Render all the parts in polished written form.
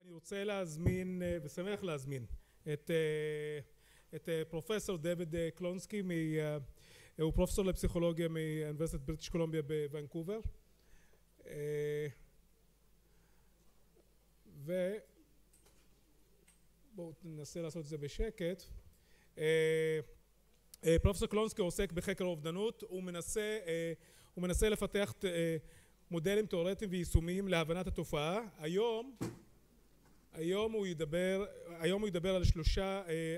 אני רוצה להזמין ושמח להזמין את פרופסור דיוויד קלונסקי, הוא פרופסור לפסיכולוגיה מאוניברסיטת בריטיש קולומביה בוונקובר, ובואו ננסה לעשות את זה בשקט. פרופסור קלונסקי עוסק בחקר האובדנות. הוא מנסה לפתח מודלים תיאורטיים ויישומיים להבנת התופעה. היום הוא ידבר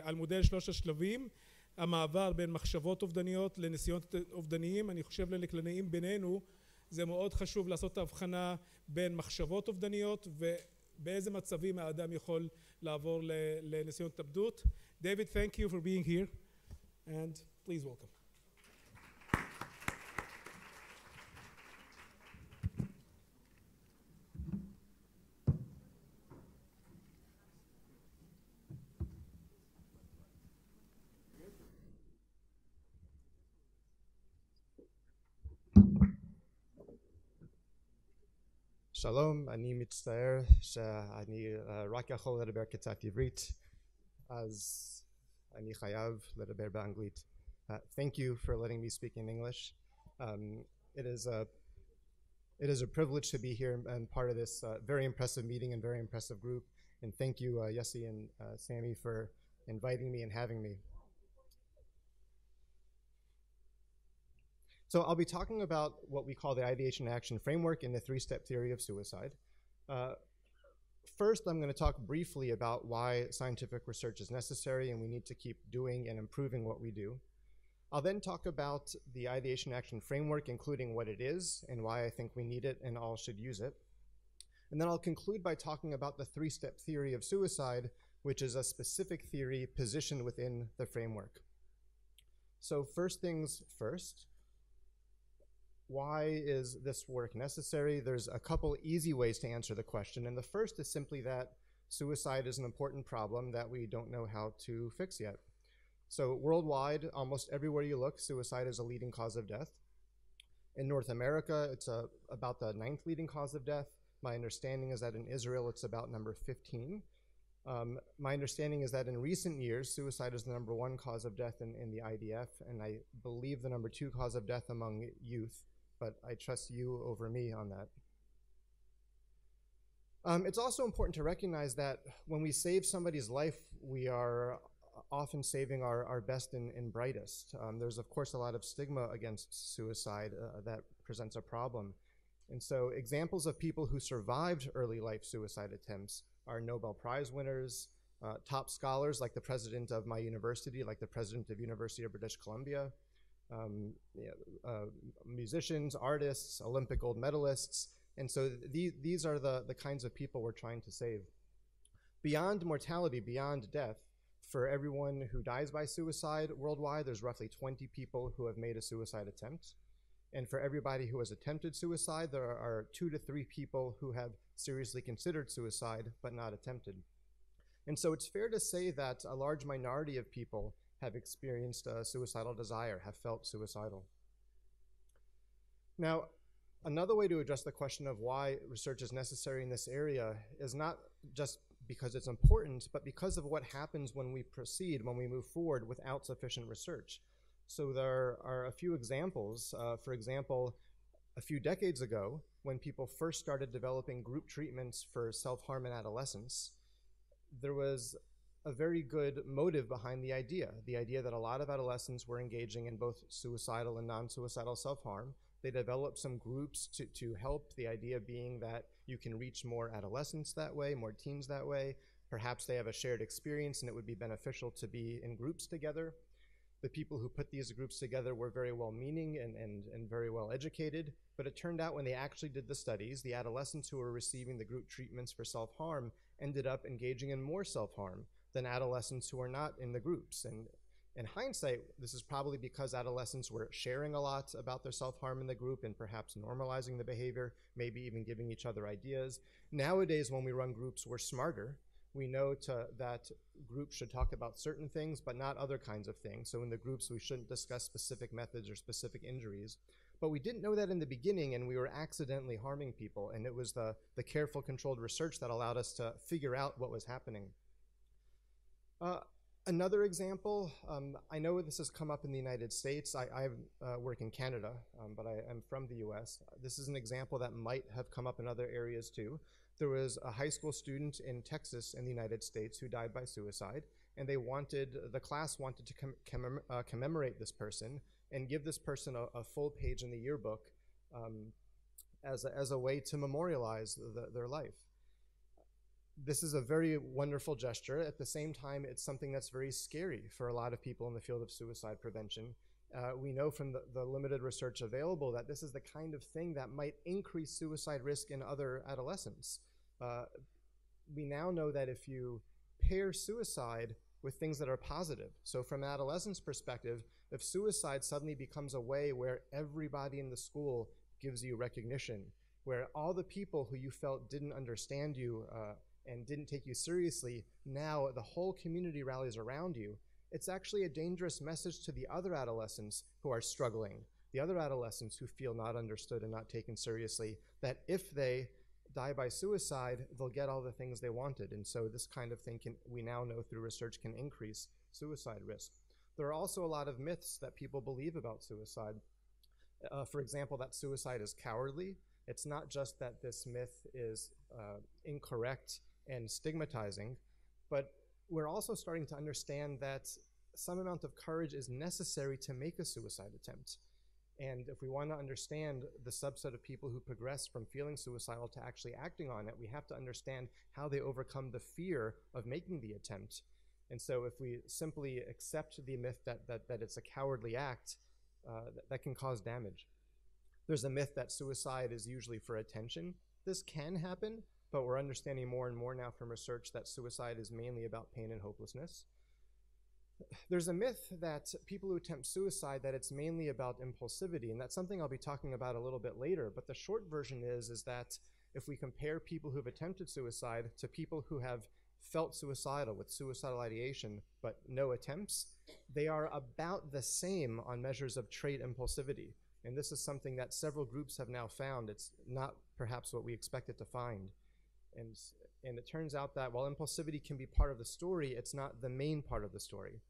על מודל 3 השלבים, המעבר בין מחשבות אובדניות לניסיונות אובדניים. אני חושב לכלניים בינינו זה מאוד חשוב לעשות את ההבחנה בין מחשבות אובדניות ובאיזה מצבים האדם יכול לעבור לניסיונות התאבדות. David, thank you for being here and please welcome. שלום, אני מצטער שאני רק יכול לדבר קצת עברית, אז אני חייב לדבר באנגלית. Thank you for letting me speak in English. It is a privilege to be here and part of this very impressive meeting and very impressive group. And thank you, Yossi and Sammy, for inviting me and having me. So I'll be talking about what we call the ideation action framework in the three-step theory of suicide. First, I'm going to talk briefly about why scientific research is necessary and we need to keep doing and improving what we do. I'll then talk about the ideation action framework, including what it is and why I think we need it and all should use it. And then I'll conclude by talking about the three-step theory of suicide, which is a specific theory positioned within the framework. So first things first. Why is this work necessary? There's a couple easy ways to answer the question, and the first is simply that suicide is an important problem that we don't know how to fix yet. So worldwide, almost everywhere you look, suicide is a leading cause of death. In North America, it's about the 9th leading cause of death. My understanding is that in Israel, it's about number 15. My understanding is that in recent years, suicide is the number 1 cause of death in the IDF, and I believe the number 2 cause of death among youth. But I trust you over me on that. It's also important to recognize that when we save somebody's life, we are often saving our best and brightest. There's, of course, a lot of stigma against suicide that presents a problem. And so examples of people who survived early life suicide attempts are Nobel Prize winners, top scholars like the president of my university, like the president of University of British Columbia, musicians, artists, Olympic gold medalists, and so these are the kinds of people we're trying to save. Beyond mortality, beyond death, for everyone who dies by suicide worldwide, there's roughly 20 people who have made a suicide attempt. And for everybody who has attempted suicide, there are 2 to 3 people who have seriously considered suicide but not attempted. And so it's fair to say that a large minority of people have experienced a suicidal desire, have felt suicidal. Now, another way to address the question of why research is necessary in this area is not just because it's important, but because of what happens when we proceed, when we move forward without sufficient research. So there are a few examples. For example, a few decades ago, when people first started developing group treatments for self-harm in adolescence, there was a very good motive behind the idea that a lot of adolescents were engaging in both suicidal and non-suicidal self-harm. They developed some groups to help, the idea being that you can reach more adolescents that way, more teens that way. Perhaps they have a shared experience and it would be beneficial to be in groups together. The people who put these groups together were very well-meaning and very well-educated, but it turned out when they actually did the studies, the adolescents who were receiving the group treatments for self-harm ended up engaging in more self-harm than adolescents who are not in the groups. And in hindsight, this is probably because adolescents were sharing a lot about their self-harm in the group and perhaps normalizing the behavior, maybe even giving each other ideas. Nowadays, when we run groups, we're smarter. We know that groups should talk about certain things, but not other kinds of things. So in the groups, we shouldn't discuss specific methods or specific injuries. But we didn't know that in the beginning, and we were accidentally harming people, and it was the careful, controlled research that allowed us to figure out what was happening. Another example, I know this has come up in the United States. I work in Canada, but I am from the US. This is an example that might have come up in other areas too. There was a high school student in Texas in the United States who died by suicide, and the class wanted to commemorate this person and give this person a full page in the yearbook as a way to memorialize their life. This is a very wonderful gesture. At the same time, it's something that's very scary for a lot of people in the field of suicide prevention. We know from the limited research available that this is the kind of thing that might increase suicide risk in other adolescents. We now know that if you pair suicide with things that are positive, so from an adolescent's perspective, if suicide suddenly becomes a way where everybody in the school gives you recognition, where all the people who you felt didn't understand you and didn't take you seriously, now the whole community rallies around you, it's actually a dangerous message to the other adolescents who are struggling, the other adolescents who feel not understood and not taken seriously, that if they die by suicide, they'll get all the things they wanted. And so this kind of thing we now know through research can increase suicide risk. There are also a lot of myths that people believe about suicide. For example, that suicide is cowardly. It's not just that this myth is incorrect and stigmatizing, but we're also starting to understand that some amount of courage is necessary to make a suicide attempt. And if we want to understand the subset of people who progress from feeling suicidal to actually acting on it, we have to understand how they overcome the fear of making the attempt. And so if we simply accept the myth that it's a cowardly act, that can cause damage. There's a myth that suicide is usually for attention. This can happen, but we're understanding more and more now from research that suicide is mainly about pain and hopelessness. There's a myth that people who attempt suicide, that it's mainly about impulsivity, and that's something I'll be talking about a little bit later, but the short version is that if we compare people who've attempted suicide to people who have felt suicidal with suicidal ideation but no attempts, they are about the same on measures of trait impulsivity. And this is something that several groups have now found. It's not perhaps what we expected to find. And it turns out that while impulsivity can be part of the story, it's not the main part of the story.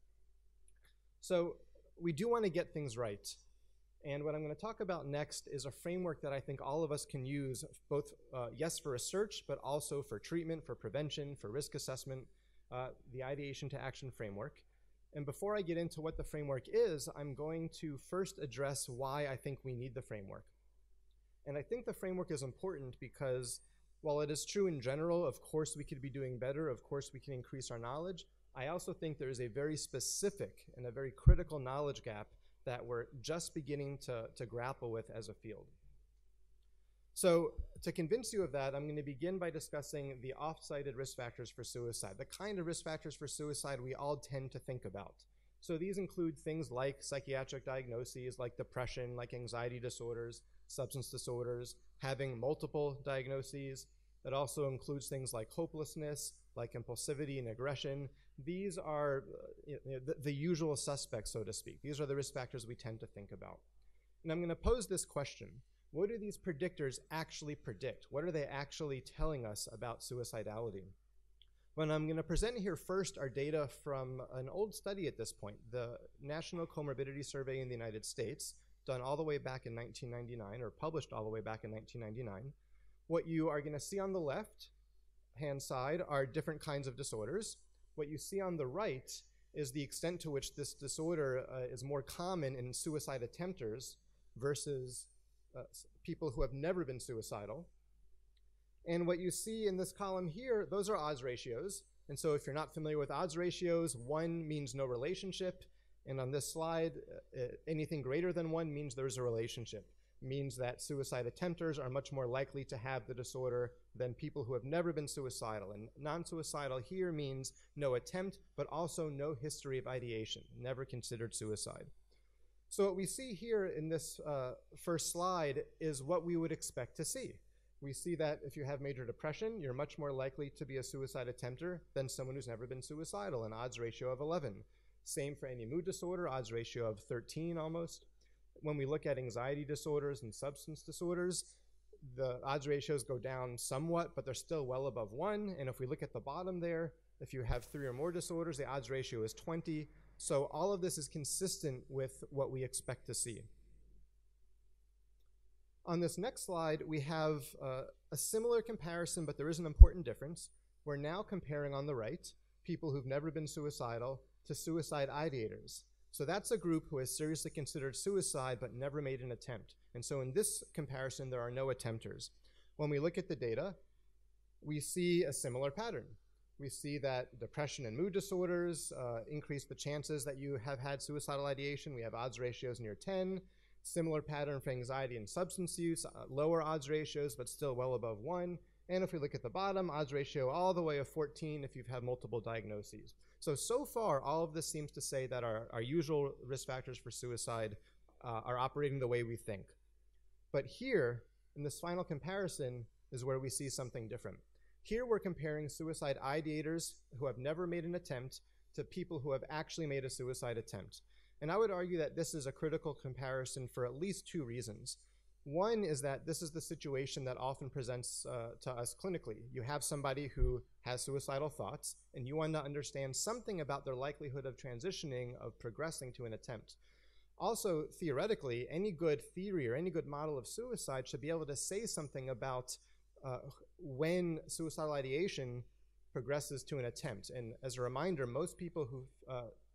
So we do want to get things right. And what I'm going to talk about next is a framework that I think all of us can use, both, yes, for research, but also for treatment, for prevention, for risk assessment, the ideation to action framework. And before I get into what the framework is, I'm going to first address why I think we need the framework. And I think the framework is important because while it is true in general, of course we could be doing better, of course we can increase our knowledge, I also think there is a very specific and a very critical knowledge gap that we're just beginning to grapple with as a field. So to convince you of that, I'm going to begin by discussing the oft-cited risk factors for suicide, the kind of risk factors for suicide we all tend to think about. So these include things like psychiatric diagnoses, like depression, like anxiety disorders, substance disorders, having multiple diagnoses. It also includes things like hopelessness, like impulsivity and aggression. These are the usual suspects, so to speak. These are the risk factors we tend to think about. And I'm going to pose this question. What do these predictors actually predict? What are they actually telling us about suicidality? Well, I'm going to present here first our data from an old study at this point, the National Comorbidity Survey in the United States, done all the way back in 1999, or published all the way back in 1999. What you are going to see on the left-hand side are different kinds of disorders. What you see on the right is the extent to which this disorder is more common in suicide attempters versus people who have never been suicidal. And what you see in this column here, those are odds ratios. And so if you're not familiar with odds ratios, 1 means no relationship. And on this slide, anything greater than 1 means there's a relationship. It means that suicide attempters are much more likely to have the disorder than people who have never been suicidal. And non-suicidal here means no attempt, but also no history of ideation, never considered suicide. So what we see here in this first slide is what we would expect to see. We see that if you have major depression, you're much more likely to be a suicide attempter than someone who's never been suicidal, an odds ratio of 11. Same for any mood disorder, odds ratio of 13 almost. when we look at anxiety disorders and substance disorders, the odds ratios go down somewhat, but they're still well above 1. And if we look at the bottom there, if you have 3 or more disorders, the odds ratio is 20. So all of this is consistent with what we expect to see. On this next slide, we have a similar comparison, but there is an important difference. We're now comparing on the right people who've never been suicidal to suicide ideators. So that's a group who has seriously considered suicide but never made an attempt. And so in this comparison, there are no attempters. When we look at the data, we see a similar pattern. We see that depression and mood disorders increase the chances that you have had suicidal ideation. We have odds ratios near 10. Similar pattern for anxiety and substance use, lower odds ratios, but still well above 1. And if we look at the bottom, odds ratio all the way of 14 if you've had multiple diagnoses. So far, all of this seems to say that our usual risk factors for suicide are operating the way we think. But here, in this final comparison, is where we see something different. Here we're comparing suicide ideators who have never made an attempt to people who have actually made a suicide attempt. And I would argue that this is a critical comparison for at least 2 reasons. One is that this is the situation that often presents to us clinically. You have somebody who has suicidal thoughts, and you want to understand something about their likelihood of transitioning, of progressing to an attempt. Also, theoretically, any good theory or any good model of suicide should be able to say something about when suicidal ideation progresses to an attempt. And as a reminder, most people who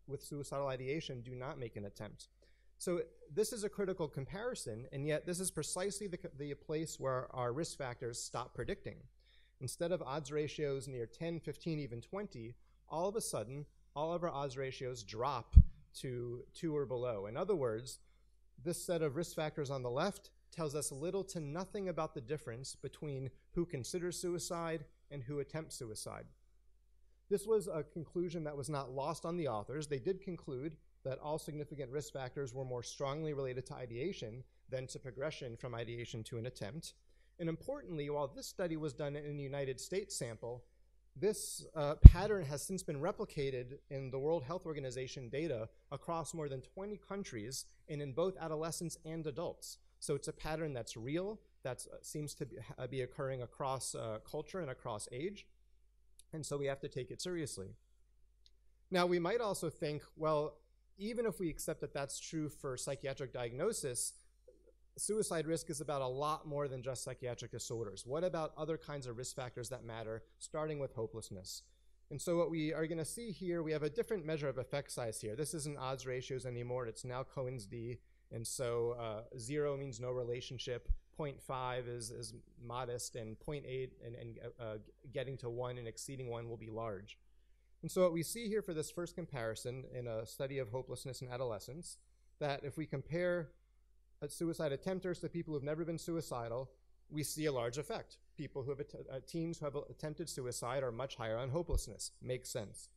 with suicidal ideation do not make an attempt. So this is a critical comparison, and yet this is precisely the place where our risk factors stop predicting. Instead of odds ratios near 10, 15, even 20, all of a sudden, all of our odds ratios drop to 2 or below. In other words, this set of risk factors on the left tells us little to nothing about the difference between who considers suicide and who attempts suicide. This was a conclusion that was not lost on the authors. They did conclude that all significant risk factors were more strongly related to ideation than to progression from ideation to an attempt. And importantly, while this study was done in a United States sample, this pattern has since been replicated in the World Health Organization data across more than 20 countries and in both adolescents and adults. So it's a pattern that's real, that seems to be occurring across culture and across age. And so we have to take it seriously. Now, we might also think, well, even if we accept that that's true for psychiatric diagnosis, suicide risk is about a lot more than just psychiatric disorders. What about other kinds of risk factors that matter, starting with hopelessness? And so what we are going to see here, we have a different measure of effect size here. This isn't odds ratios anymore. It's now Cohen's d. And so 0 means no relationship. 0.5 is modest, and 0.8 and getting to 1 and exceeding 1 will be large. And so what we see here for this first comparison in a study of hopelessness in adolescents, that if we compare suicide attempters to people who have never been suicidal, we see a large effect. People who have teens who have attempted suicide are much higher on hopelessness. Makes sense.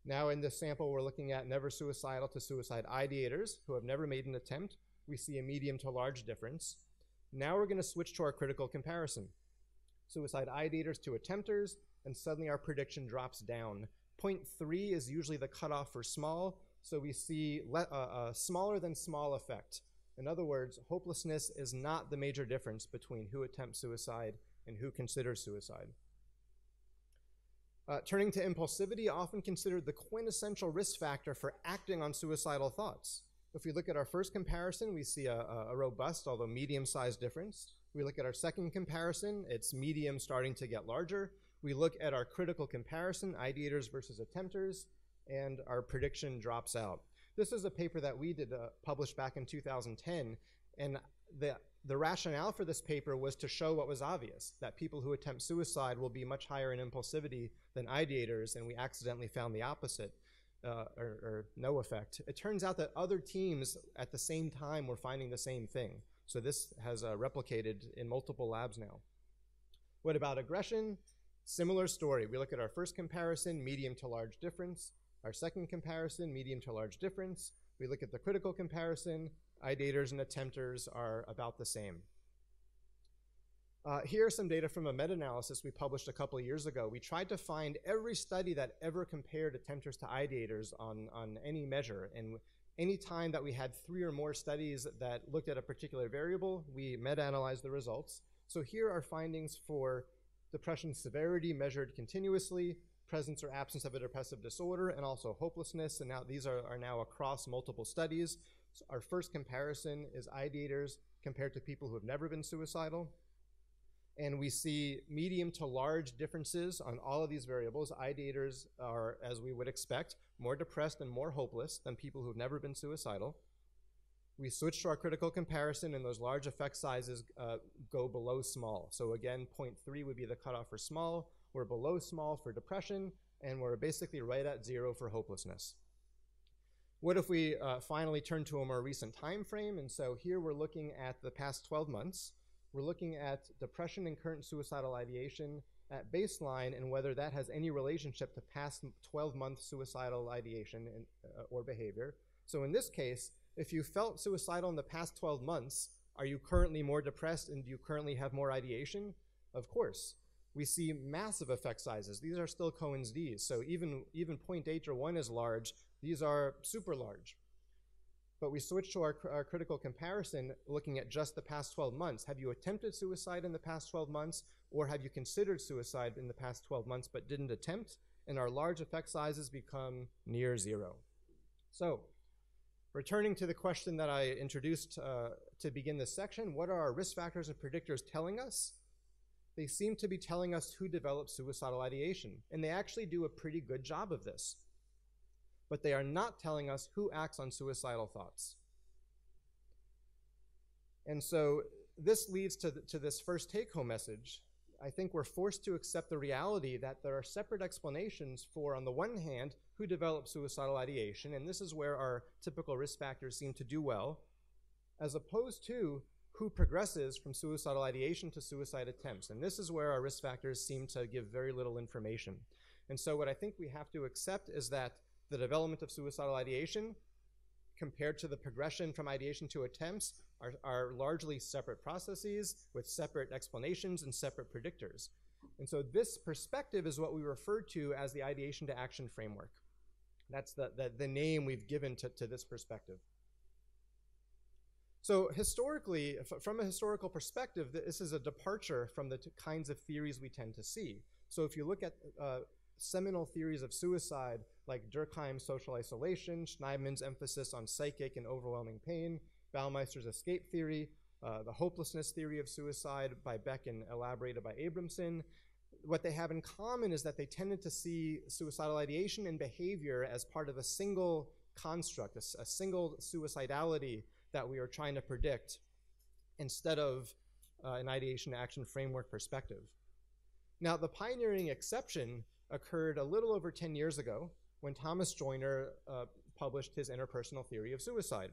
Now in this sample, we're looking at never suicidal to suicide ideators who have never made an attempt. We see a medium to large difference. Now we're going to switch to our critical comparison. Suicide ideators to attempters, and suddenly our prediction drops down. 0.3 is usually the cutoff for small, so we see a smaller than small effect. In other words, hopelessness is not the major difference between who attempts suicide and who considers suicide. Turning to impulsivity, often considered the quintessential risk factor for acting on suicidal thoughts. If we look at our first comparison, we see a robust, although medium-sized difference. We look at our second comparison, it's medium starting to get larger. We look at our critical comparison, ideators versus attempters, and our prediction drops out. This is a paper that we did publish back in 2010, and the rationale for this paper was to show what was obvious, that people who attempt suicide will be much higher in impulsivity than ideators, and we accidentally found the opposite. Or no effect. It turns out that other teams at the same time were finding the same thing. So this has replicated in multiple labs now. What about aggression? Similar story. We look at our first comparison, medium to large difference. Our second comparison, medium to large difference. We look at the critical comparison. Ideators and attempters are about the same. Here are some data from a meta-analysis we published a couple of years ago. We tried to find every study that ever compared attempters to ideators on any measure, and Anytime that we had 3 or more studies that looked at a particular variable, we meta-analyzed the results. So here are findings for depression severity measured continuously, presence or absence of a depressive disorder, and also hopelessness. And now these are now across multiple studies. So our first comparison is ideators compared to people who have never been suicidal. And we see medium to large differences on all of these variables. Ideators are, as we would expect, more depressed and more hopeless than people who have never been suicidal. We switch to our critical comparison, and those large effect sizes go below small. So again, 0.3 would be the cutoff for small. We're below small for depression, and we're basically right at 0 for hopelessness. What if we finally turn to a more recent time frame? And so here we're looking at the past 12 months. We're looking at depression and current suicidal ideation at baseline and whether that has any relationship to past 12-month suicidal ideation or behavior. So in this case, if you felt suicidal in the past 12 months, are you currently more depressed and do you currently have more ideation? Of course. We see massive effect sizes. These are still Cohen's D's. So even 0.8 or 1 is large. These are super large. But we switch to our critical comparison looking at just the past 12 months. Have you attempted suicide in the past 12 months, or have you considered suicide in the past 12 months but didn't attempt? And our large effect sizes become near 0. So returning to the question that I introduced to begin this section, what are our risk factors and predictors telling us? They seem to be telling us who develops suicidal ideation, and they actually do a pretty good job of this. But they are not telling us who acts on suicidal thoughts. And so this leads to this first take-home message. I think we're forced to accept the reality that there are separate explanations for, on the one hand, who develops suicidal ideation, and this is where our typical risk factors seem to do well, as opposed to who progresses from suicidal ideation to suicide attempts. And this is where our risk factors seem to give very little information. And so what I think we have to accept is that the development of suicidal ideation compared to the progression from ideation to attempts are largely separate processes with separate explanations and separate predictors. And so this perspective is what we refer to as the ideation to action framework. That's the name we've given to this perspective. So historically, from a historical perspective, this is a departure from the kinds of theories we tend to see. So if you look at seminal theories of suicide like Durkheim's social isolation, Schneidman's emphasis on psychic and overwhelming pain, Baumeister's escape theory, the hopelessness theory of suicide by Beck and elaborated by Abramson, what they have in common is that they tended to see suicidal ideation and behavior as part of a single construct, a single suicidality that we are trying to predict instead of an ideation to action framework perspective. Now, the pioneering exception occurred a little over 10 years ago when Thomas Joyner published his interpersonal theory of suicide.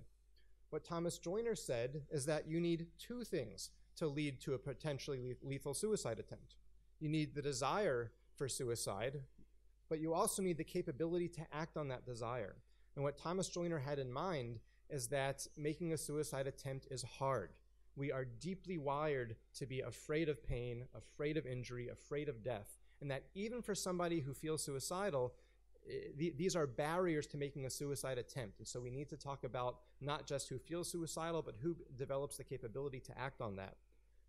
What Thomas Joyner said is that you need 2 things to lead to a potentially lethal suicide attempt. You need the desire for suicide, but you also need the capability to act on that desire. And what Thomas Joyner had in mind is that making a suicide attempt is hard. We are deeply wired to be afraid of pain, afraid of injury, afraid of death, and that even for somebody who feels suicidal, these are barriers to making a suicide attempt. And so we need to talk about not just who feels suicidal, but who develops the capability to act on that.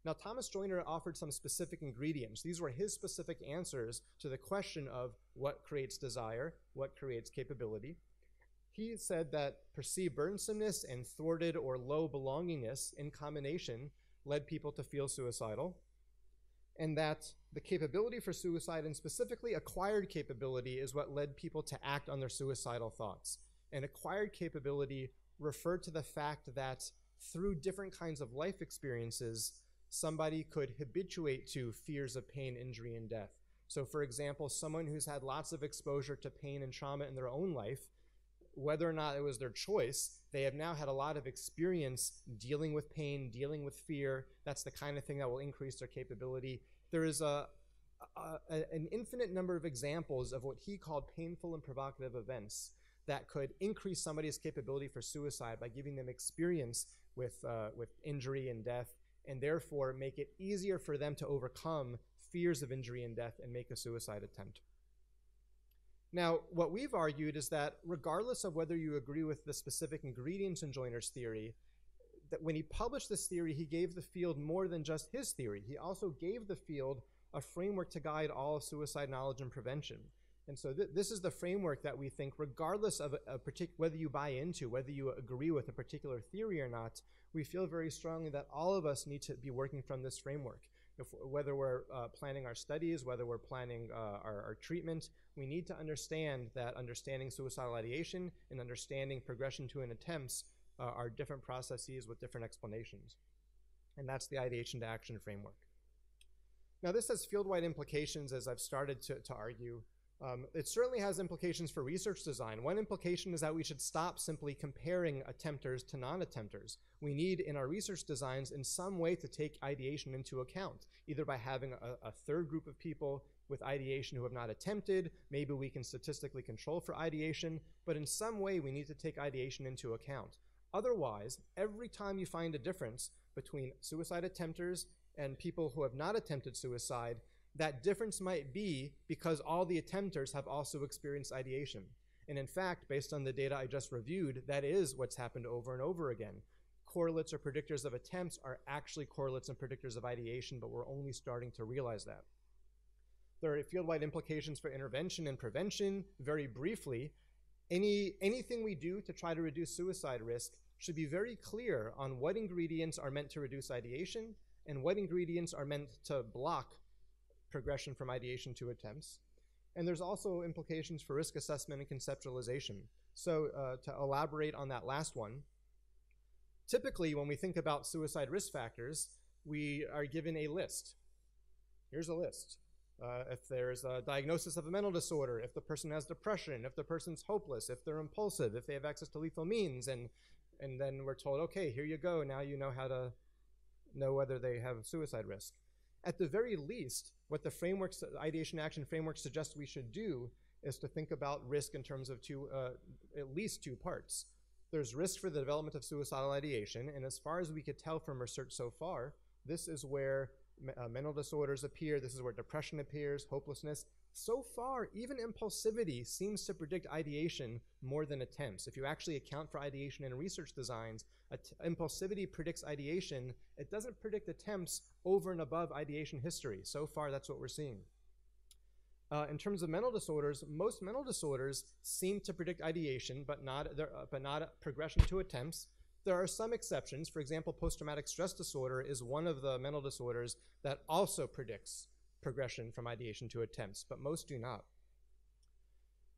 Now, Thomas Joyner offered some specific ingredients. These were his specific answers to the question of what creates desire, what creates capability. He said that perceived burdensomeness and thwarted or low belongingness in combination led people to feel suicidal, and that the capability for suicide, and specifically acquired capability, is what led people to act on their suicidal thoughts. And acquired capability referred to the fact that through different kinds of life experiences, somebody could habituate to fears of pain, injury, and death. So for example, someone who's had lots of exposure to pain and trauma in their own life, whether or not it was their choice, they have now had a lot of experience dealing with pain, dealing with fear. That's the kind of thing that will increase their capability. There is an infinite number of examples of what he called painful and provocative events that could increase somebody's capability for suicide by giving them experience with injury and death, and therefore make it easier for them to overcome fears of injury and death and make a suicide attempt. Now, what we've argued is that regardless of whether you agree with the specific ingredients in Joiner's theory, that when he published this theory, he gave the field more than just his theory. He also gave the field a framework to guide all of suicide knowledge and prevention. And so this is the framework that we think, regardless of whether you buy into, whether you agree with a particular theory or not, we feel very strongly that all of us need to be working from this framework. Whether we're planning our studies, whether we're planning our treatment, we need to understand that understanding suicidal ideation and understanding progression to an attempts are different processes with different explanations. And that's the ideation to action framework. Now, this has field-wide implications, as I've started to argue. It certainly has implications for research design. One implication is that we should stop simply comparing attempters to non-attempters. We need, in our research designs, in some way to take ideation into account, either by having a third group of people with ideation who have not attempted. Maybe we can statistically control for ideation, but in some way we need to take ideation into account. Otherwise, every time you find a difference between suicide attempters and people who have not attempted suicide, that difference might be because all the attempters have also experienced ideation. And in fact, based on the data I just reviewed, that is what's happened over and over again. Correlates or predictors of attempts are actually correlates and predictors of ideation, but we're only starting to realize that. There are field-wide implications for intervention and prevention. Very briefly, anything we do to try to reduce suicide risk should be very clear on what ingredients are meant to reduce ideation and what ingredients are meant to block progression from ideation to attempts. And there's also implications for risk assessment and conceptualization. So to elaborate on that last one, typically when we think about suicide risk factors, we are given a list. Here's a list. If there's a diagnosis of a mental disorder, if the person has depression, if the person's hopeless, if they're impulsive, if they have access to lethal means, and then we're told, okay, here you go, now you know how to know whether they have suicide risk. At the very least, what the frameworks, ideation action framework suggests we should do is to think about risk in terms of at least two parts. There's risk for the development of suicidal ideation, and as far as we could tell from research so far, this is where mental disorders appear, this is where depression appears, hopelessness. So far, even impulsivity seems to predict ideation more than attempts. If you actually account for ideation in research designs, impulsivity predicts ideation. It doesn't predict attempts over and above ideation history. So far, that's what we're seeing. In terms of mental disorders, most mental disorders seem to predict ideation, but not progression to attempts. There are some exceptions. For example, post-traumatic stress disorder is one of the mental disorders that also predicts progression from ideation to attempts, but most do not.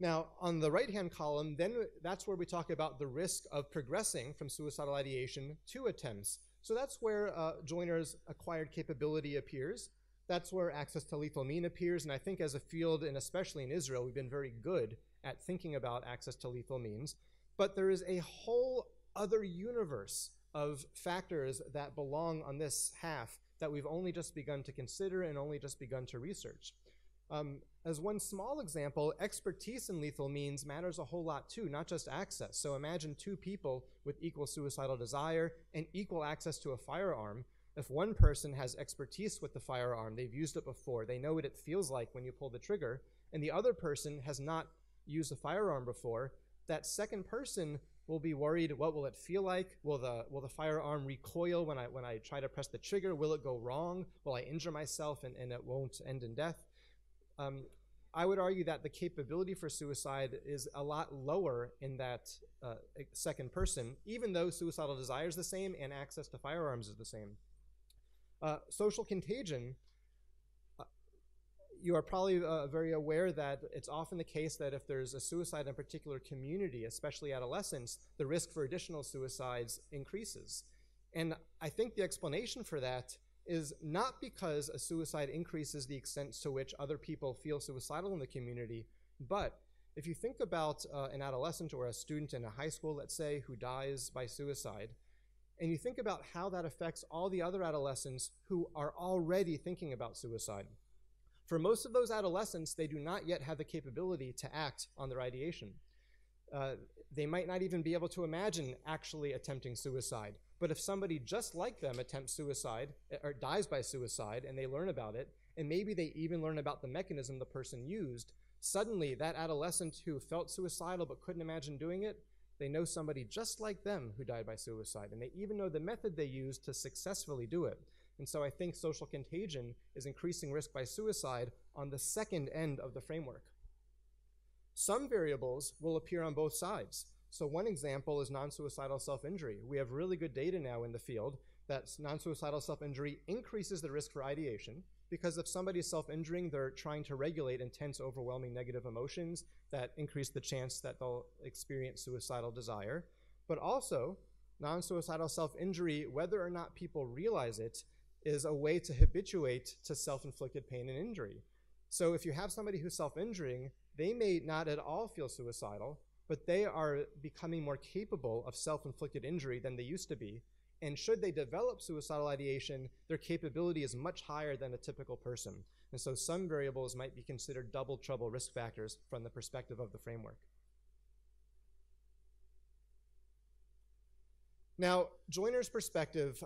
Now, on the right-hand column, then that's where we talk about the risk of progressing from suicidal ideation to attempts. So that's where Joiner's acquired capability appears. That's where access to lethal mean appears, and I think as a field, and especially in Israel, we've been very good at thinking about access to lethal means. But there is a whole other universe of factors that belong on this half that we've only just begun to consider and only just begun to research. As one small example, expertise in lethal means matters a whole lot too, not just access. So imagine two people with equal suicidal desire and equal access to a firearm. If one person has expertise with the firearm, they've used it before, they know what it feels like when you pull the trigger, and the other person has not used a firearm before, that second person will be worried, what will it feel like? Will the firearm recoil when I try to press the trigger? Will it go wrong? Will I injure myself and it won't end in death? I would argue that the capability for suicide is a lot lower in that second person, even though suicidal desire is the same and access to firearms is the same. Social contagion, you are probably very aware that it's often the case that if there's a suicide in a particular community, especially adolescents, the risk for additional suicides increases. And I think the explanation for that is not because a suicide increases the extent to which other people feel suicidal in the community, but if you think about an adolescent or a student in a high school, let's say, who dies by suicide, and you think about how that affects all the other adolescents who are already thinking about suicide. For most of those adolescents, they do not yet have the capability to act on their ideation. They might not even be able to imagine actually attempting suicide. But if somebody just like them attempts suicide or dies by suicide and they learn about it, and maybe they even learn about the mechanism the person used, Suddenly, that adolescent who felt suicidal but couldn't imagine doing it, they know somebody just like them who died by suicide, and they even know the method they used to successfully do it. And so I think social contagion is increasing risk by suicide on the second end of the framework. Some variables will appear on both sides. So one example is non-suicidal self-injury. We have really good data now in the field that non-suicidal self-injury increases the risk for ideation, because if somebody's self-injuring, they're trying to regulate intense, overwhelming negative emotions that increase the chance that they'll experience suicidal desire. But also, non-suicidal self-injury, whether or not people realize it, is a way to habituate to self-inflicted pain and injury. So if you have somebody who's self-injuring, they may not at all feel suicidal, but they are becoming more capable of self-inflicted injury than they used to be. And should they develop suicidal ideation, their capability is much higher than a typical person. And so some variables might be considered double trouble risk factors from the perspective of the framework. Now, Joyner's perspective,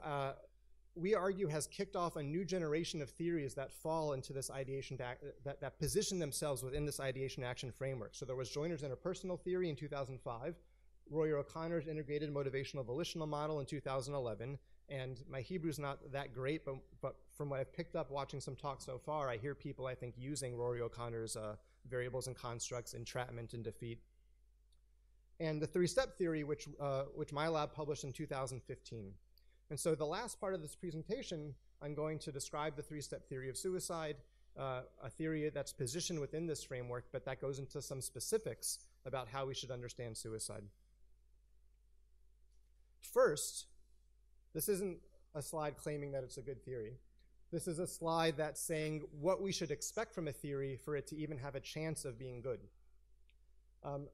we argue, has kicked off a new generation of theories that fall into this ideation, that position themselves within this ideation action framework. So there was Joyner's interpersonal theory in 2005, Royer O'Connor's integrated motivational volitional model in 2011, and my Hebrew's not that great, but from what I've picked up watching some talks so far, I hear people, I think, using Royer O'Connor's variables and constructs, entrapment and defeat. And the three-step theory, which my lab published in 2015. And so the last part of this presentation, I'm going to describe the three-step theory of suicide, a theory that's positioned within this framework, but that goes into some specifics about how we should understand suicide. First, this isn't a slide claiming that it's a good theory. This is a slide that's saying what we should expect from a theory for it to even have a chance of being good.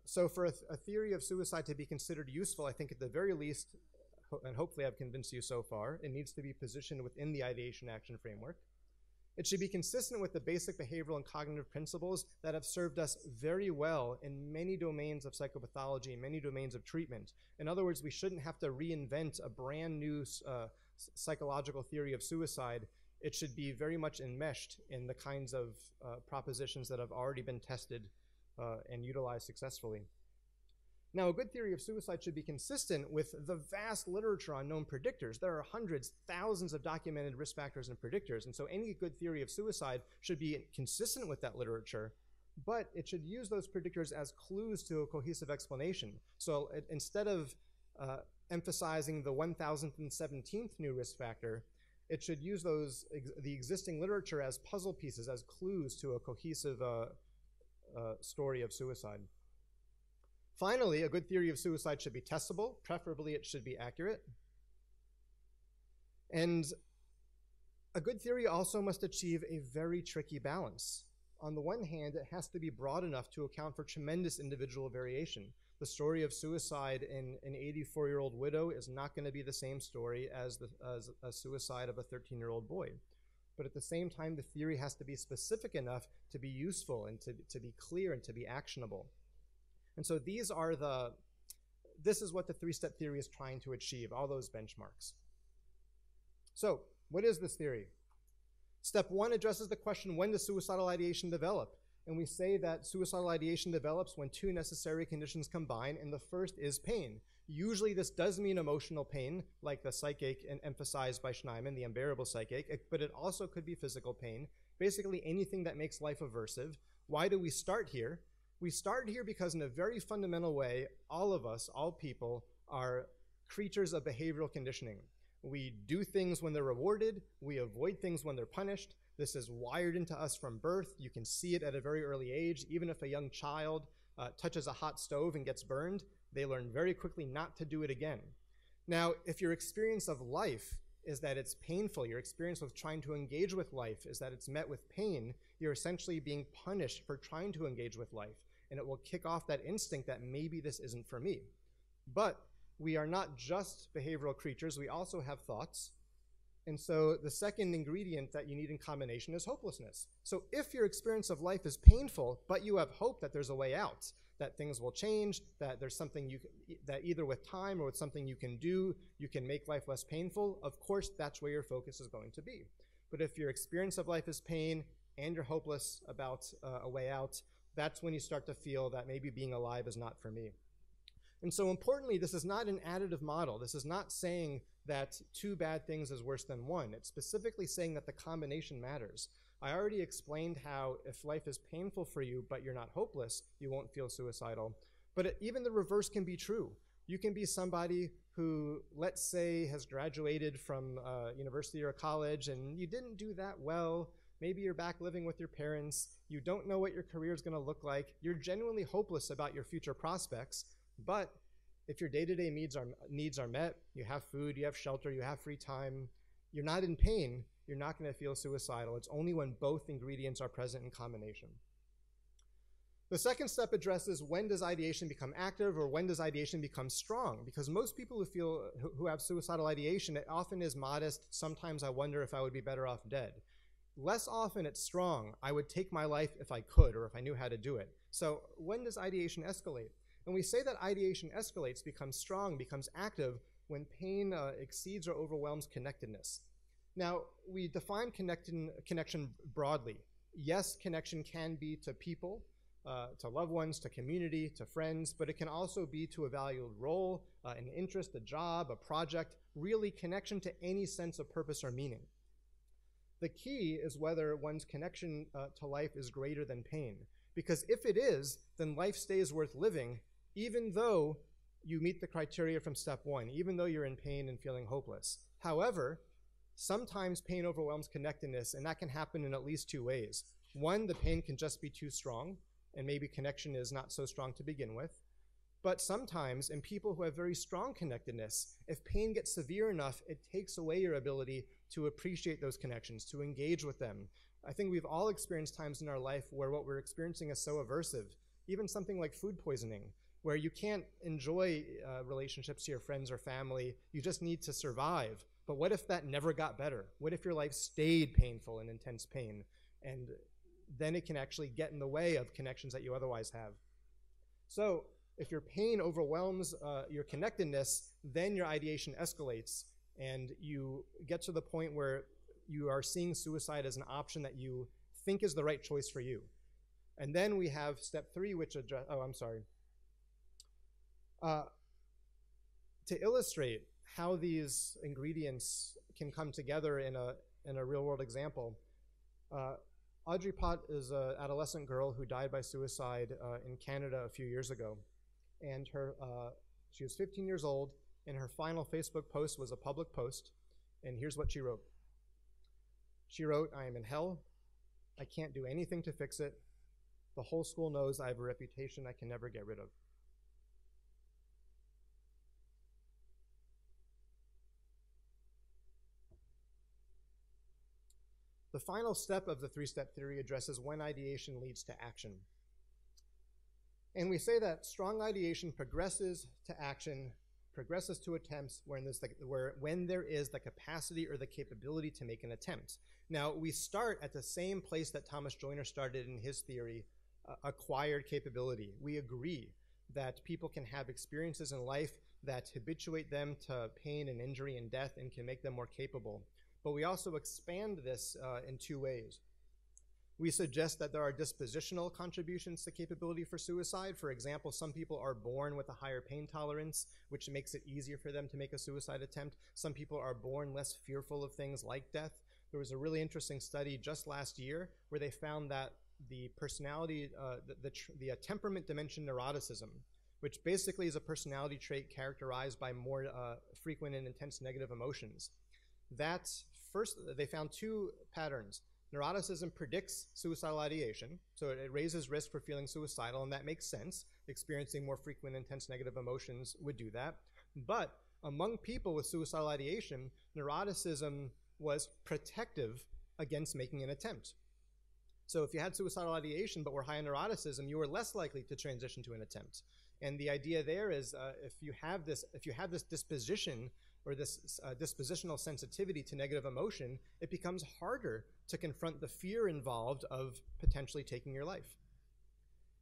So for a theory of suicide to be considered useful, I think at the very least, and hopefully I've convinced you so far, it needs to be positioned within the ideation action framework. It should be consistent with the basic behavioral and cognitive principles that have served us very well in many domains of psychopathology, many domains of treatment. In other words, we shouldn't have to reinvent a brand new psychological theory of suicide. It should be very much enmeshed in the kinds of propositions that have already been tested and utilized successfully. Now, a good theory of suicide should be consistent with the vast literature on known predictors. There are hundreds, thousands of documented risk factors and predictors, and so any good theory of suicide should be consistent with that literature, but it should use those predictors as clues to a cohesive explanation. So instead of emphasizing the 1017th new risk factor, it should use the existing literature as puzzle pieces, as clues to a cohesive story of suicide. Finally, a good theory of suicide should be testable. Preferably, it should be accurate. And a good theory also must achieve a very tricky balance. On the one hand, it has to be broad enough to account for tremendous individual variation. The story of suicide in an 84-year-old widow is not going to be the same story as a suicide of a 13-year-old boy. But at the same time, the theory has to be specific enough to be useful and to be clear and to be actionable. And so this is what the three-step theory is trying to achieve, all those benchmarks. So what is this theory? Step one addresses the question, when does suicidal ideation develop? And we say that suicidal ideation develops when two necessary conditions combine, and the first is pain. Usually this does mean emotional pain, like the psychache emphasized by Schneiman, the unbearable psychache, but it also could be physical pain, basically anything that makes life aversive. Why do we start here? We start here because in a very fundamental way, all of us, all people, are creatures of behavioral conditioning. We do things when they're rewarded. We avoid things when they're punished. This is wired into us from birth. You can see it at a very early age. Even if a young child touches a hot stove and gets burned, they learn very quickly not to do it again. Now, if your experience of life is that it's painful, your experience with trying to engage with life is that it's met with pain, you're essentially being punished for trying to engage with life. And it will kick off that instinct that maybe this isn't for me. But we are not just behavioral creatures, we also have thoughts. And so the second ingredient that you need in combination is hopelessness. So if your experience of life is painful, but you have hope that there's a way out, that things will change, that there's something that either with time or with something you can do, you can make life less painful, of course that's where your focus is going to be. But if your experience of life is pain and you're hopeless about a way out, that's when you start to feel that maybe being alive is not for me. And so importantly, this is not an additive model. This is not saying that two bad things is worse than one. It's specifically saying that the combination matters. I already explained how if life is painful for you, but you're not hopeless, you won't feel suicidal. But even the reverse can be true. You can be somebody who, let's say, has graduated from university or college and you didn't do that well. Maybe you're back living with your parents. You don't know what your career is going to look like. You're genuinely hopeless about your future prospects. But if your day-to-day needs are met, you have food, you have shelter, you have free time, you're not in pain, you're not going to feel suicidal. It's only when both ingredients are present in combination. The second step addresses when does ideation become active or when does ideation become strong? Because most people who have suicidal ideation, it often is modest. Sometimes I wonder if I would be better off dead. Less often it's strong. I would take my life if I could or if I knew how to do it. So when does ideation escalate? And we say that ideation escalates, becomes strong, becomes active when pain exceeds or overwhelms connectedness. Now, we define connection broadly. Yes, connection can be to people, to loved ones, to community, to friends, but it can also be to a valued role, an interest, a job, a project, really connection to any sense of purpose or meaning. The key is whether one's connection to life is greater than pain. Because if it is, then life stays worth living, even though you meet the criteria from step one, even though you're in pain and feeling hopeless. However, sometimes pain overwhelms connectedness, and that can happen in at least two ways. One, the pain can just be too strong, and maybe connection is not so strong to begin with. But sometimes, in people who have very strong connectedness, if pain gets severe enough, it takes away your ability to appreciate those connections, to engage with them. I think we've all experienced times in our life where what we're experiencing is so aversive, even something like food poisoning, where you can't enjoy relationships to your friends or family, you just need to survive. But what if that never got better? What if your life stayed painful and intense pain? And then it can actually get in the way of connections that you otherwise have. So if your pain overwhelms your connectedness, then your ideation escalates, and you get to the point where you are seeing suicide as an option that you think is the right choice for you. And then we have step three, which address, to illustrate how these ingredients can come together in a real-world example, Audrey Pott is an adolescent girl who died by suicide in Canada a few years ago. And she was 15 years old, and her final Facebook post was a public post, and here's what she wrote. She wrote, "I am in hell. I can't do anything to fix it. The whole school knows I have a reputation I can never get rid of." The final step of the three-step theory addresses when ideation leads to action. And we say that strong ideation progresses to action, progresses to attempts when there is the capacity or the capability to make an attempt. Now, we start at the same place that Thomas Joyner started in his theory, acquired capability. We agree that people can have experiences in life that habituate them to pain and injury and death and can make them more capable. But we also expand this in two ways. We suggest that there are dispositional contributions to capability for suicide. For example, some people are born with a higher pain tolerance, which makes it easier for them to make a suicide attempt. Some people are born less fearful of things like death. There was a really interesting study just last year where they found that the personality, the temperament dimension neuroticism, which basically is a personality trait characterized by more frequent and intense negative emotions. They found two patterns. Neuroticism predicts suicidal ideation, so it raises risk for feeling suicidal, and that makes sense. Experiencing more frequent, intense negative emotions would do that. But among people with suicidal ideation, neuroticism was protective against making an attempt. So if you had suicidal ideation but were high in neuroticism, you were less likely to transition to an attempt. And the idea there is if you have this disposition or this dispositional sensitivity to negative emotion, it becomes harder to confront the fear involved of potentially taking your life.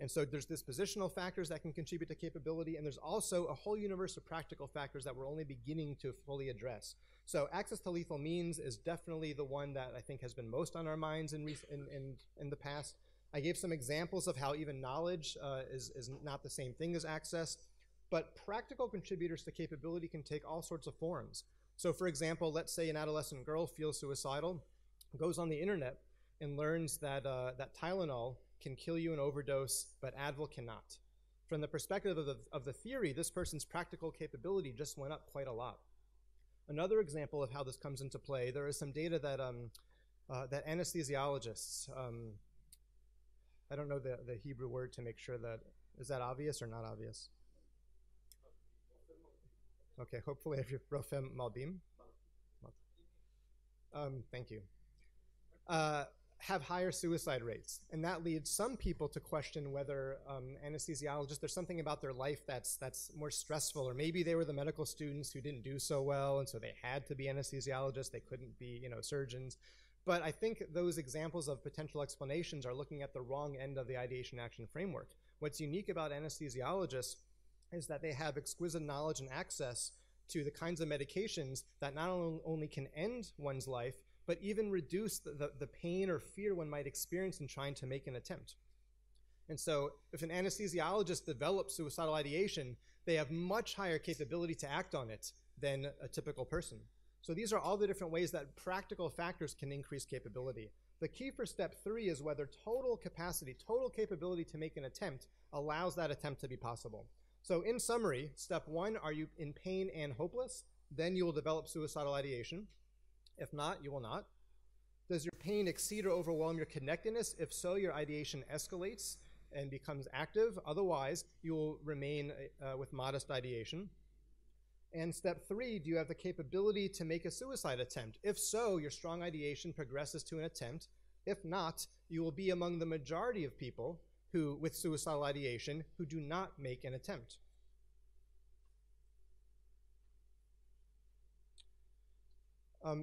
And so there's dispositional factors that can contribute to capability, and there's also a whole universe of practical factors that we're only beginning to fully address. So access to lethal means is definitely the one that I think has been most on our minds in the past. I gave some examples of how even knowledge is not the same thing as access, but practical contributors to capability can take all sorts of forms. So for example, let's say an adolescent girl feels suicidal, goes on the internet and learns that, that Tylenol can kill you an overdose, but Advil cannot. From the perspective of the theory, this person's practical capability just went up quite a lot. Another example of how this comes into play, there is some data that, that anesthesiologists, I don't know the Hebrew word to make sure that, is that obvious or not obvious? Okay, hopefully if you're Rofem Malbim. Thank you. Have higher suicide rates. And that leads some people to question whether anesthesiologists, there's something about their life that's more stressful, or maybe they were the medical students who didn't do so well, and so they had to be anesthesiologists, they couldn't be, surgeons. But I think those examples of potential explanations are looking at the wrong end of the ideation action framework. What's unique about anesthesiologists is that they have exquisite knowledge and access to the kinds of medications that not only can end one's life, but even reduce the pain or fear one might experience in trying to make an attempt. And so if an anesthesiologist develops suicidal ideation, they have much higher capability to act on it than a typical person. So these are all the different ways that practical factors can increase capability. The key for step 3 is whether total capacity, total capability to make an attempt allows that attempt to be possible. So in summary, step 1, are you in pain and hopeless? Then you will develop suicidal ideation. If not, you will not. Does your pain exceed or overwhelm your connectedness? If so, your ideation escalates and becomes active. Otherwise, you will remain with modest ideation. And step 3, do you have the capability to make a suicide attempt? If so, your strong ideation progresses to an attempt. If not, you will be among the majority of people who, with suicidal ideation, who do not make an attempt.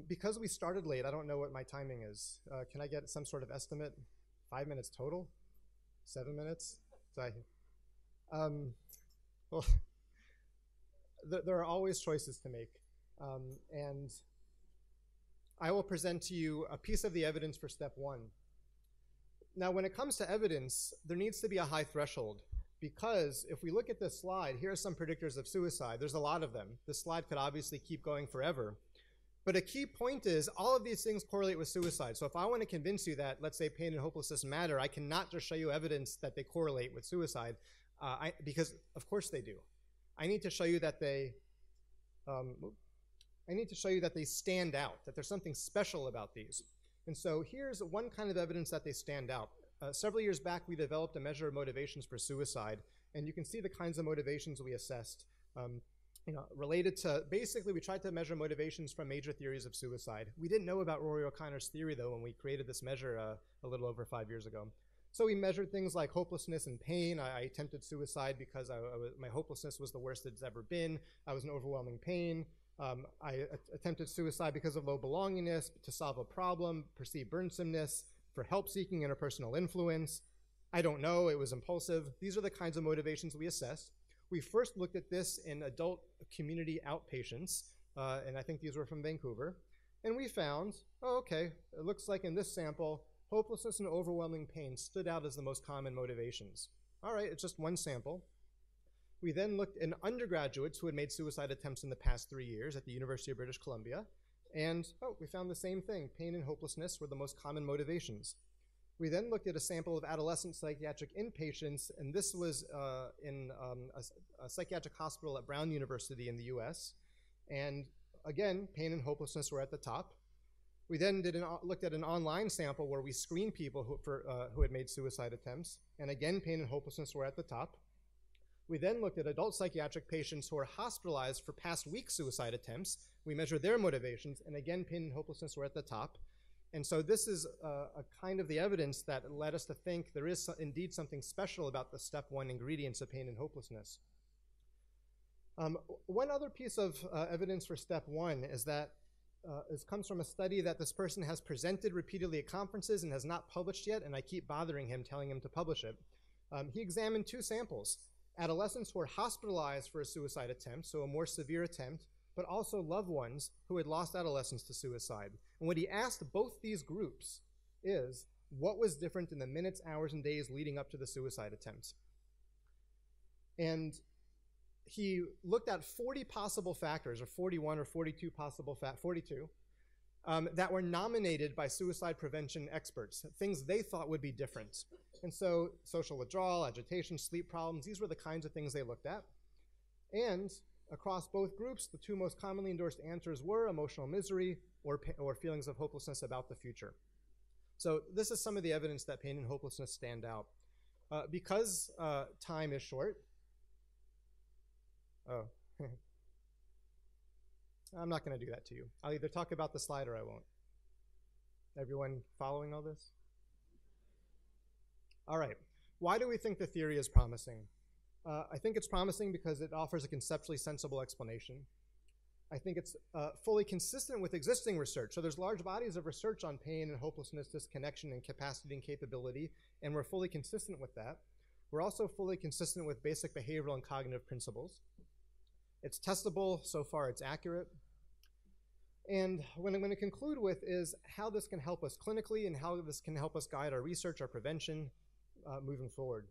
Because we started late, I don't know what my timing is. Can I get some sort of estimate? 5 minutes total? 7 minutes? Well, there are always choices to make. And I will present to you a piece of the evidence for step 1. Now, when it comes to evidence, there needs to be a high threshold, because if we look at this slide, here are some predictors of suicide. There's a lot of them. This slide could obviously keep going forever. But a key point is all of these things correlate with suicide. So if I want to convince you that, let's say, pain and hopelessness matter, I cannot just show you evidence that they correlate with suicide, because of course they do. I need to show you that they stand out, that there's something special about these. And so here's one kind of evidence that they stand out. Several years back, we developed a measure of motivations for suicide, and you can see the kinds of motivations we assessed. Related to, basically, we tried to measure motivations from major theories of suicide. We didn't know about Rory O'Connor's theory, though, when we created this measure a little over 5 years ago. So we measured things like hopelessness and pain. I attempted suicide because my hopelessness was the worst it's ever been. I was in overwhelming pain. I attempted suicide because of low belongingness, to solve a problem, perceived burdensomeness, for help-seeking, interpersonal influence. I don't know, it was impulsive. These are the kinds of motivations we assessed. We first looked at this in adult community outpatients, and I think these were from Vancouver. And we found, oh, okay, it looks like in this sample, hopelessness and overwhelming pain stood out as the most common motivations. All right, it's just one sample. We then looked in undergraduates who had made suicide attempts in the past 3 years at the University of British Columbia, and we found the same thing. Pain and hopelessness were the most common motivations. We then looked at a sample of adolescent psychiatric inpatients, and this was in a psychiatric hospital at Brown University in the US. And again, pain and hopelessness were at the top. We then looked at an online sample where we screened people who had made suicide attempts, and again, pain and hopelessness were at the top. We then looked at adult psychiatric patients who were hospitalized for past week suicide attempts. We measured their motivations, and again, pain and hopelessness were at the top. And so this is a kind of the evidence that led us to think there is indeed something special about the step 1 ingredients of pain and hopelessness. One other piece of evidence for step 1 is that it comes from a study that this person has presented repeatedly at conferences and has not published yet, and I keep bothering him, telling him to publish it. He examined 2 samples, adolescents who were hospitalized for a suicide attempt, so a more severe attempt, but also loved ones who had lost adolescents to suicide. And what he asked both these groups is, what was different in the minutes, hours, and days leading up to the suicide attempt. And he looked at 40 possible factors, or 41 or 42 possible 42, that were nominated by suicide prevention experts, things they thought would be different. And so social withdrawal, agitation, sleep problems, these were the kinds of things they looked at. And across both groups, the two most commonly endorsed answers were emotional misery or feelings of hopelessness about the future. So this is some of the evidence that pain and hopelessness stand out. Because time is short, I'm not going to do that to you. I'll either talk about the slide or I won't. Everyone following all this? All right. Why do we think the theory is promising? I think it's promising because it offers a conceptually sensible explanation. I think it's fully consistent with existing research. So there's large bodies of research on pain and hopelessness, disconnection, and capacity and capability, and we're fully consistent with that. We're also fully consistent with basic behavioral and cognitive principles. It's testable, so far it's accurate. And what I'm going to conclude with is how this can help us clinically and how this can help us guide our research, our prevention, moving forward.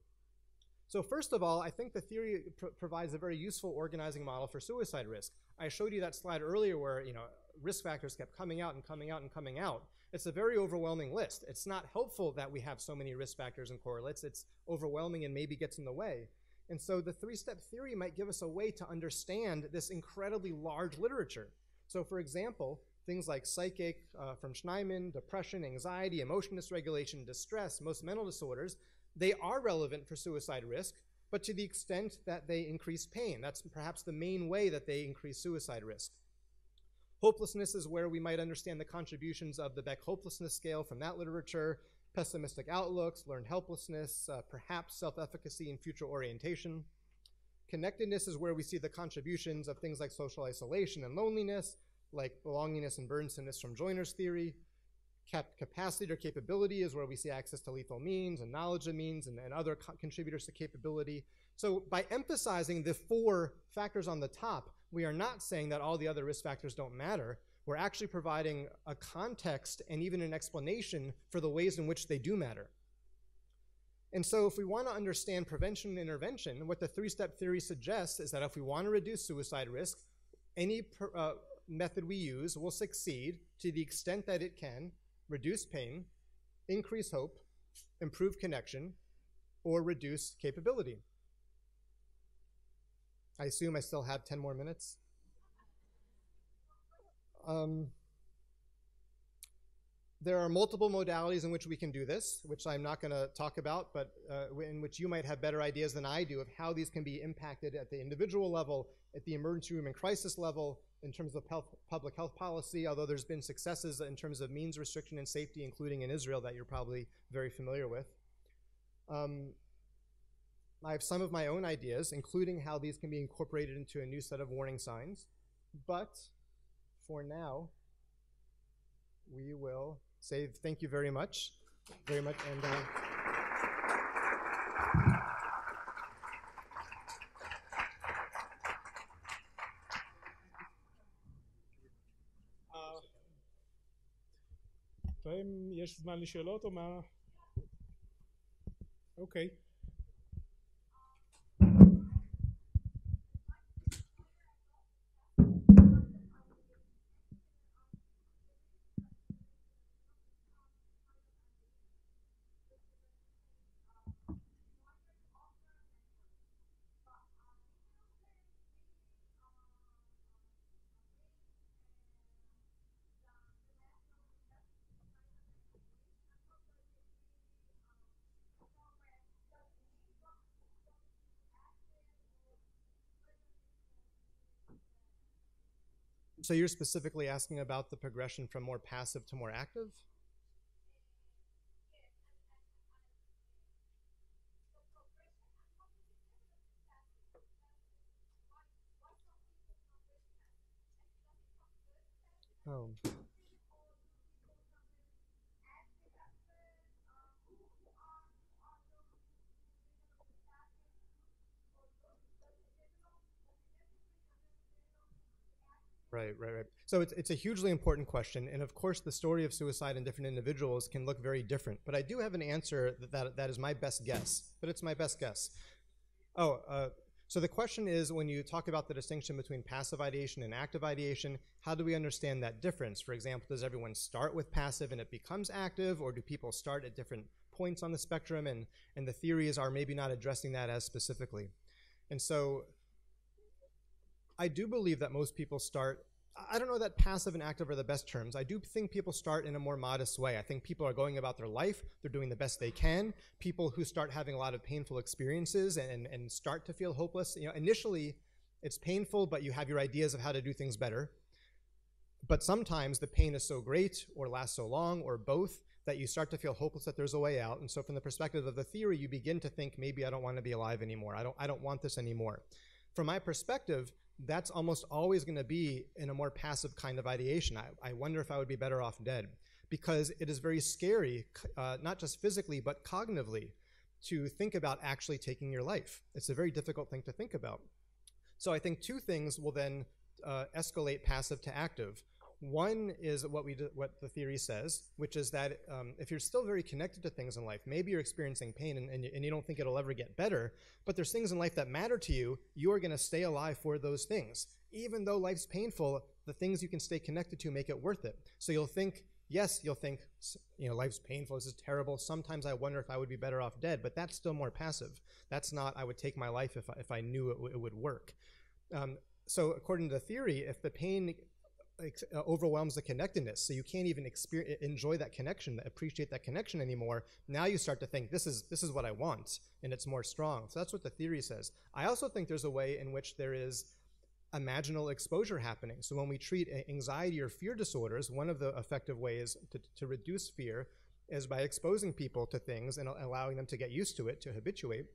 So first of all, I think the theory provides a very useful organizing model for suicide risk. I showed you that slide earlier where risk factors kept coming out and coming out and coming out. It's a very overwhelming list. It's not helpful that we have so many risk factors and correlates. It's overwhelming and maybe gets in the way. And so the three-step theory might give us a way to understand this incredibly large literature. So for example, things like psychic, from Schneemann, depression, anxiety, emotion dysregulation, distress, most mental disorders, they are relevant for suicide risk, but to the extent that they increase pain. That's perhaps the main way that they increase suicide risk. Hopelessness is where we might understand the contributions of the Beck hopelessness scale from that literature, pessimistic outlooks, learned helplessness, perhaps self-efficacy and future orientation. Connectedness is where we see the contributions of things like social isolation and loneliness, like belongingness and burdensomeness from Joiner's theory. Capacity or capability is where we see access to lethal means and knowledge of means and other contributors to capability. So by emphasizing the 4 factors on the top, we are not saying that all the other risk factors don't matter. We're actually providing a context and even an explanation for the ways in which they do matter. And so if we want to understand prevention and intervention, what the 3-step theory suggests is that if we want to reduce suicide risk, any method we use will succeed to the extent that it can reduce pain, increase hope, improve connection, or reduce capability. I assume I still have 10 more minutes. There are multiple modalities in which we can do this, which I'm not going to talk about, but in which you might have better ideas than I do of how these can be impacted at the individual level, at the emergency room and crisis level, in terms of public health policy, although there's been successes in terms of means restriction and safety, including in Israel, that you're probably very familiar with. I have some of my own ideas, including how these can be incorporated into a new set of warning signs. But for now, we will say thank you very much. And האם יש זמן לשאלות או מה? אוקיי. So you're specifically asking about the progression from more passive to more active? Oh. Right. So it's a hugely important question, and of course the story of suicide in different individuals can look very different. But I do have an answer that is my best guess, but it's my best guess. So the question is, when you talk about the distinction between passive ideation and active ideation, how do we understand that difference? For example, does everyone start with passive and it becomes active, or do people start at different points on the spectrum? And the theories are maybe not addressing that as specifically. And so I do believe that most people start, I don't know that passive and active are the best terms. I do think people start in a more modest way. I think people are going about their life, they're doing the best they can. People who start having a lot of painful experiences and start to feel hopeless, initially it's painful, but you have your ideas of how to do things better. But sometimes the pain is so great or lasts so long or both that you start to feel hopeless that there's a way out. And so from the perspective of the theory, you begin to think, maybe I don't want to be alive anymore. I don't want this anymore. From my perspective, that's almost always going to be in a more passive kind of ideation. I wonder if I would be better off dead, because it is very scary, not just physically, but cognitively, to think about actually taking your life. It's a very difficult thing to think about. So I think two things will then escalate passive to active. One is what the theory says, which is that if you're still very connected to things in life, maybe you're experiencing pain and you don't think it'll ever get better, but there's things in life that matter to you, you are going to stay alive for those things. Even though life's painful, the things you can stay connected to make it worth it. So you'll think, life's painful, this is terrible, sometimes I wonder if I would be better off dead, but that's still more passive. That's not, I would take my life if I knew it would work. So according to the theory, if the pain overwhelms the connectedness, so you can't even enjoy that connection, appreciate that connection anymore, now you start to think, this is what I want, and it's more strong. So that's what the theory says. I also think there's a way in which there is imaginal exposure happening. So when we treat anxiety or fear disorders, one of the effective ways to reduce fear is by exposing people to things and allowing them to get used to it, to habituate.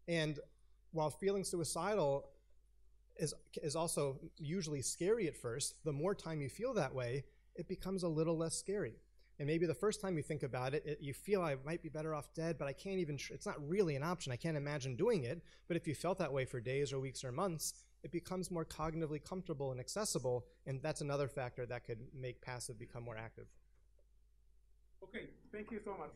And while feeling suicidal is also usually scary at first, the more time you feel that way, it becomes a little less scary. And maybe the first time you think about it, you feel I might be better off dead, but I can't even, it's not really an option. I can't imagine doing it. But if you felt that way for days or weeks or months, it becomes more cognitively comfortable and accessible, and that's another factor that could make passive become more active. Okay, thank you so much.